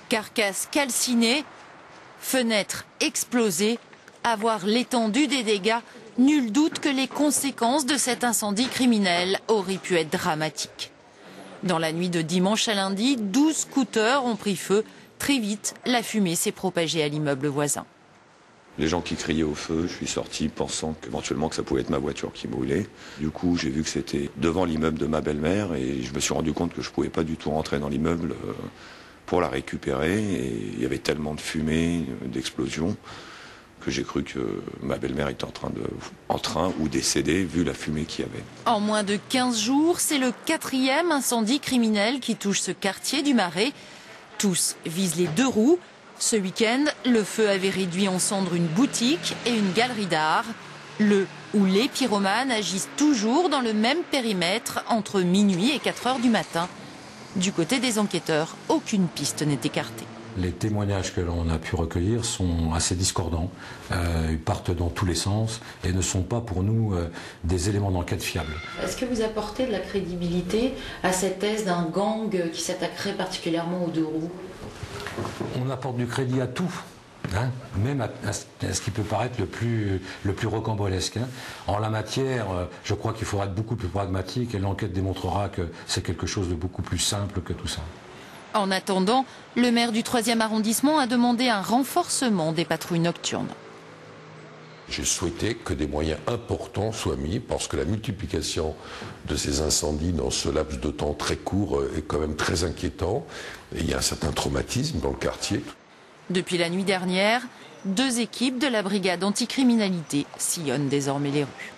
Carcasse calcinée, fenêtres explosées, à voir l'étendue des dégâts, nul doute que les conséquences de cet incendie criminel auraient pu être dramatiques. Dans la nuit de dimanche à lundi, 12 scooters ont pris feu. Très vite, la fumée s'est propagée à l'immeuble voisin. Les gens qui criaient au feu, je suis sorti pensant qu'éventuellement que ça pouvait être ma voiture qui brûlait. Du coup, j'ai vu que c'était devant l'immeuble de ma belle-mère et je me suis rendu compte que je ne pouvais pas du tout rentrer dans l'immeuble pour la récupérer. Et il y avait tellement de fumée, d'explosion, que j'ai cru que ma belle-mère était en train ou décédée vu la fumée qu'il y avait. En moins de 15 jours, c'est le 4e incendie criminel qui touche ce quartier du Marais. Tous visent les 2 roues. Ce week-end, le feu avait réduit en cendres une boutique et une galerie d'art. Le ou les pyromanes agissent toujours dans le même périmètre entre minuit et 4 heures du matin. Du côté des enquêteurs, aucune piste n'est écartée. Les témoignages que l'on a pu recueillir sont assez discordants, ils partent dans tous les sens et ne sont pas pour nous des éléments d'enquête fiables. Est-ce que vous apportez de la crédibilité à cette thèse d'un gang qui s'attaquerait particulièrement aux 2 roues ? On apporte du crédit à tout, hein, même à ce qui peut paraître le plus rocambolesque. Hein. En la matière, je crois qu'il faudra être beaucoup plus pragmatique et l'enquête démontrera que c'est quelque chose de beaucoup plus simple que tout ça. En attendant, le maire du 3e arrondissement a demandé un renforcement des patrouilles nocturnes. J'ai souhaité que des moyens importants soient mis parce que la multiplication de ces incendies dans ce laps de temps très court est quand même très inquiétant. Et il y a un certain traumatisme dans le quartier. Depuis la nuit dernière, 2 équipes de la brigade anticriminalité sillonnent désormais les rues.